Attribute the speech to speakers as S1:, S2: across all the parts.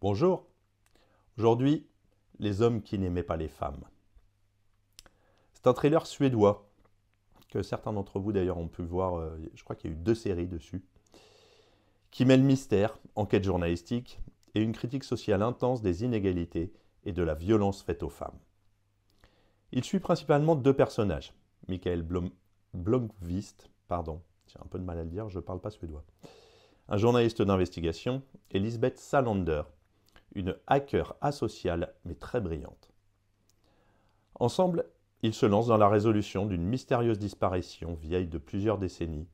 S1: Bonjour, aujourd'hui, les hommes qui n'aimaient pas les femmes. C'est un thriller suédois que certains d'entre vous d'ailleurs ont pu voir, je crois qu'il y a eu 2 séries dessus, qui mêle mystère, enquête journalistique et une critique sociale intense des inégalités et de la violence faite aux femmes. Il suit principalement 2 personnages, Mikael Blomqvist, pardon, j'ai un peu de mal à le dire, je ne parle pas suédois, un journaliste d'investigation, et Lisbeth Salander, une hacker asociale mais très brillante. Ensemble, ils se lancent dans la résolution d'une mystérieuse disparition vieille de plusieurs décennies,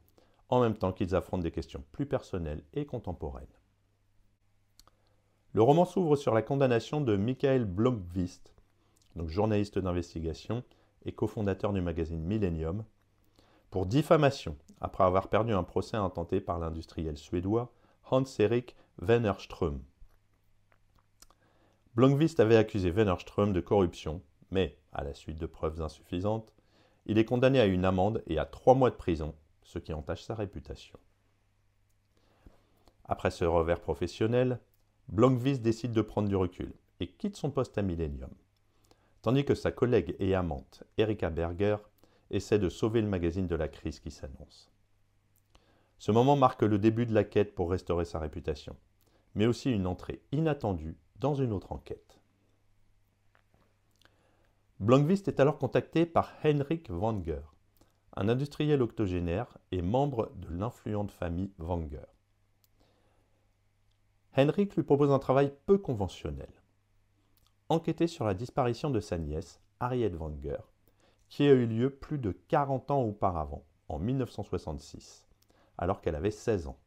S1: en même temps qu'ils affrontent des questions plus personnelles et contemporaines. Le roman s'ouvre sur la condamnation de Mikael Blomqvist, donc journaliste d'investigation et cofondateur du magazine Millennium, pour diffamation, après avoir perdu un procès intenté par l'industriel suédois Hans-Erik Wennerström. Blomqvist avait accusé Wennerström de corruption, mais, à la suite de preuves insuffisantes, il est condamné à une amende et à 3 mois de prison, ce qui entache sa réputation. Après ce revers professionnel, Blomqvist décide de prendre du recul et quitte son poste à Millennium, tandis que sa collègue et amante, Erika Berger, essaie de sauver le magazine de la crise qui s'annonce. Ce moment marque le début de la quête pour restaurer sa réputation, mais aussi une entrée inattendue dans une autre enquête. Blomqvist est alors contacté par Henrik Wanger, un industriel octogénaire et membre de l'influente famille Wanger. Henrik lui propose un travail peu conventionnel. Enquêter sur la disparition de sa nièce, Harriet Wanger, qui a eu lieu plus de 40 ans auparavant, en 1966, alors qu'elle avait 16 ans.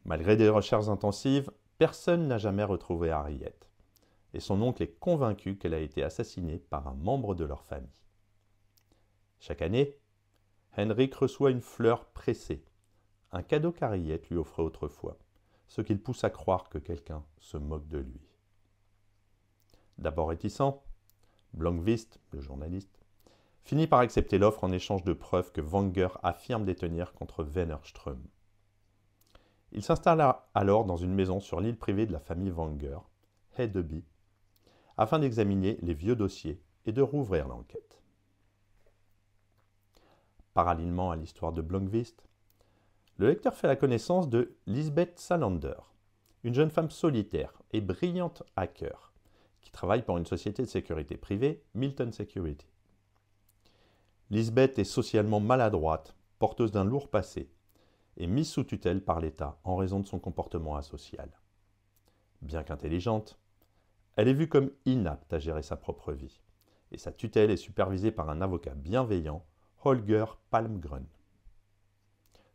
S1: Malgré des recherches intensives, personne n'a jamais retrouvé Harriet, et son oncle est convaincu qu'elle a été assassinée par un membre de leur famille. Chaque année, Henrik reçoit une fleur pressée, un cadeau qu'Harriet lui offrait autrefois, ce qui le pousse à croire que quelqu'un se moque de lui. D'abord réticent, Blomqvist, le journaliste, finit par accepter l'offre en échange de preuves que Wanger affirme détenir contre Wennerström. Il s'installe alors dans une maison sur l'île privée de la famille Wanger, Hedeby, afin d'examiner les vieux dossiers et de rouvrir l'enquête. Parallèlement à l'histoire de Blomqvist, le lecteur fait la connaissance de Lisbeth Salander, une jeune femme solitaire et brillante hacker qui travaille pour une société de sécurité privée, Milton Security. Lisbeth est socialement maladroite, porteuse d'un lourd passé, et mise sous tutelle par l'État en raison de son comportement asocial. Bien qu'intelligente, elle est vue comme inapte à gérer sa propre vie, et sa tutelle est supervisée par un avocat bienveillant, Holger Palmgren.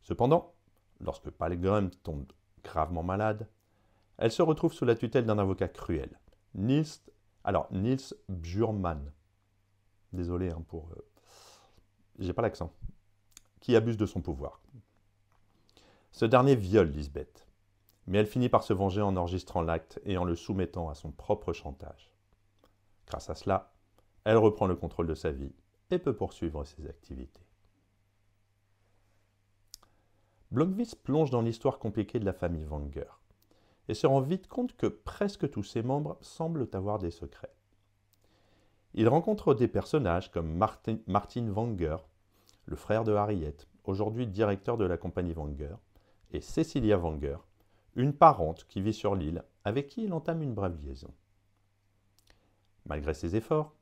S1: Cependant, lorsque Palmgren tombe gravement malade, elle se retrouve sous la tutelle d'un avocat cruel, Nils Bjurman. Désolé pour... j'ai pas l'accent. Qui abuse de son pouvoir. Ce dernier viole Lisbeth, mais elle finit par se venger en enregistrant l'acte et en le soumettant à son propre chantage. Grâce à cela, elle reprend le contrôle de sa vie et peut poursuivre ses activités. Blomqvist plonge dans l'histoire compliquée de la famille Wanger et se rend vite compte que presque tous ses membres semblent avoir des secrets. Il rencontre des personnages comme Martin Wanger, le frère de Harriet, aujourd'hui directeur de la compagnie Wanger, et Cecilia Wanger, une parente qui vit sur l'île, avec qui il entame une brève liaison. Malgré ses efforts,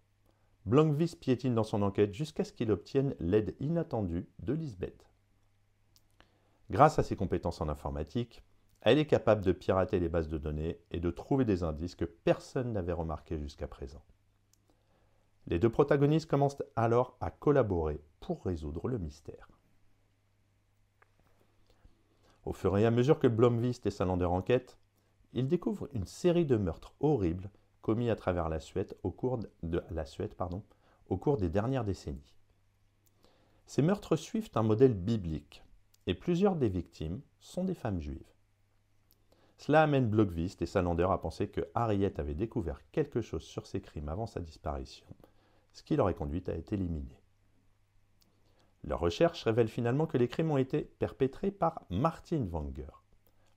S1: Blomqvist piétine dans son enquête jusqu'à ce qu'il obtienne l'aide inattendue de Lisbeth. Grâce à ses compétences en informatique, elle est capable de pirater les bases de données et de trouver des indices que personne n'avait remarqués jusqu'à présent. Les 2 protagonistes commencent alors à collaborer pour résoudre le mystère. Au fur et à mesure que Blomqvist et Salander enquêtent, ils découvrent une série de meurtres horribles commis à travers la Suède au cours des dernières décennies. Ces meurtres suivent un modèle biblique, et plusieurs des victimes sont des femmes juives. Cela amène Blomqvist et Salander à penser que Harriet avait découvert quelque chose sur ces crimes avant sa disparition, ce qui l'aurait conduite à être éliminée. Leurs recherches révèlent finalement que les crimes ont été perpétrés par Martin Wanger,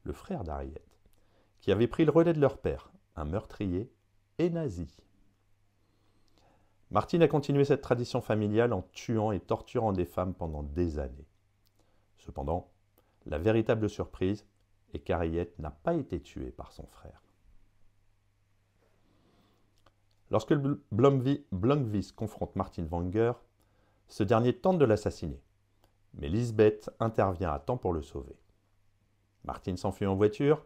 S1: le frère d'Harriet, qui avaient pris le relais de leur père, un meurtrier et nazi. Martin a continué cette tradition familiale en tuant et torturant des femmes pendant des années. Cependant, la véritable surprise est qu'Harriet n'a pas été tuée par son frère. Lorsque Blomqvist confronte Martin Wenger, ce dernier tente de l'assassiner, mais Lisbeth intervient à temps pour le sauver. Martin s'enfuit en voiture,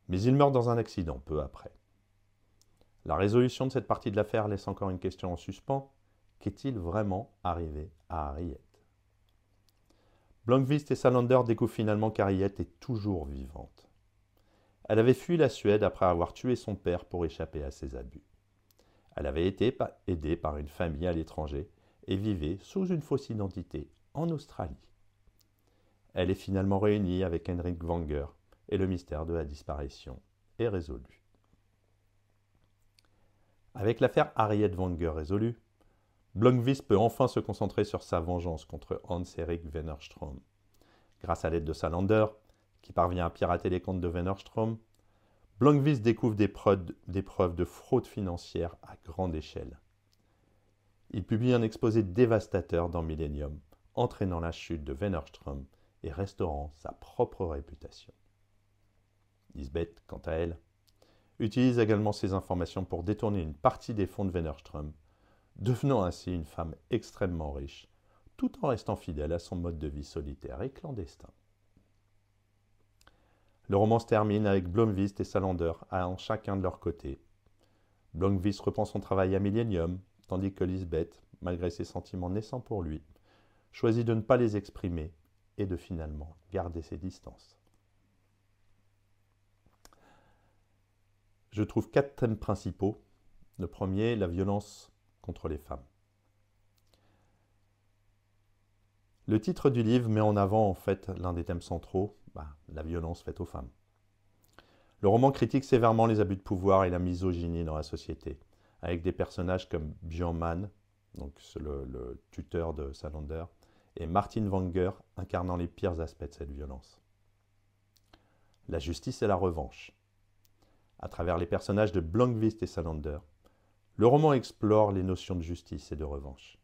S1: mais il meurt dans un accident peu après. La résolution de cette partie de l'affaire laisse encore une question en suspens. Qu'est-il vraiment arrivé à Harriet? Blomqvist et Salander découvrent finalement qu'Harriet est toujours vivante. Elle avait fui la Suède après avoir tué son père pour échapper à ses abus. Elle avait été aidée par une famille à l'étranger et vivait sous une fausse identité en Australie. Elle est finalement réunie avec Henrik Wenger et le mystère de la disparition est résolu. Avec l'affaire Harriet Wenger résolue, Blomqvist peut enfin se concentrer sur sa vengeance contre Hans-Erik Wennerström. Grâce à l'aide de Salander, qui parvient à pirater les comptes de Wennerström, Blomqvist découvre des preuves de fraude financière à grande échelle. Il publie un exposé dévastateur dans Millennium, entraînant la chute de Wennerström et restaurant sa propre réputation. Lisbeth, quant à elle, utilise également ces informations pour détourner une partie des fonds de Wennerström, devenant ainsi une femme extrêmement riche, tout en restant fidèle à son mode de vie solitaire et clandestin. Le roman se termine avec Blomqvist et Salander allant chacun de leur côté. Blomqvist reprend son travail à Millennium, tandis que Lisbeth, malgré ses sentiments naissants pour lui, choisit de ne pas les exprimer et de finalement garder ses distances. Je trouve 4 thèmes principaux. Le premier, la violence contre les femmes. Le titre du livre met en avant en fait l'un des thèmes centraux, la violence faite aux femmes. Le roman critique sévèrement les abus de pouvoir et la misogynie dans la société, avec des personnages comme Björn Mann, donc le tuteur de Salander, et Martin Wenger incarnant les pires aspects de cette violence. La justice et la revanche. À travers les personnages de Blomqvist et Salander, le roman explore les notions de justice et de revanche.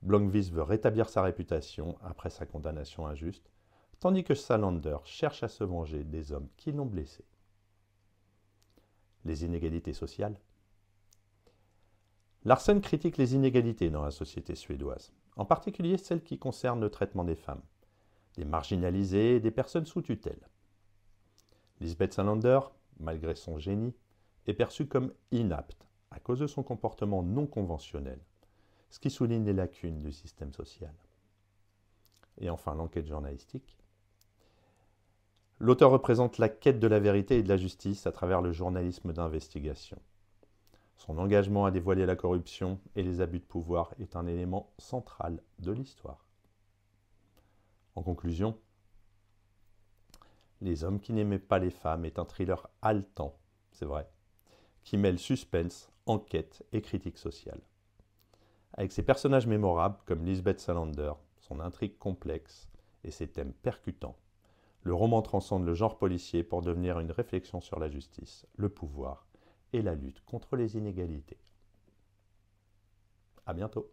S1: Blomqvist veut rétablir sa réputation après sa condamnation injuste, tandis que Salander cherche à se venger des hommes qui l'ont blessé. Les inégalités sociales. Larsen critique les inégalités dans la société suédoise, en particulier celles qui concernent le traitement des femmes, des marginalisés et des personnes sous tutelle. Lisbeth Salander, malgré son génie, est perçue comme inapte à cause de son comportement non conventionnel, ce qui souligne les lacunes du système social. Et enfin, l'enquête journalistique. L'auteur représente la quête de la vérité et de la justice à travers le journalisme d'investigation. Son engagement à dévoiler la corruption et les abus de pouvoir est un élément central de l'histoire. En conclusion, Les hommes qui n'aimaient pas les femmes est un thriller haletant, c'est vrai, qui mêle suspense, enquête et critique sociale. Avec ses personnages mémorables comme Lisbeth Salander, son intrigue complexe et ses thèmes percutants, le roman transcende le genre policier pour devenir une réflexion sur la justice, le pouvoir et la lutte contre les inégalités. À bientôt.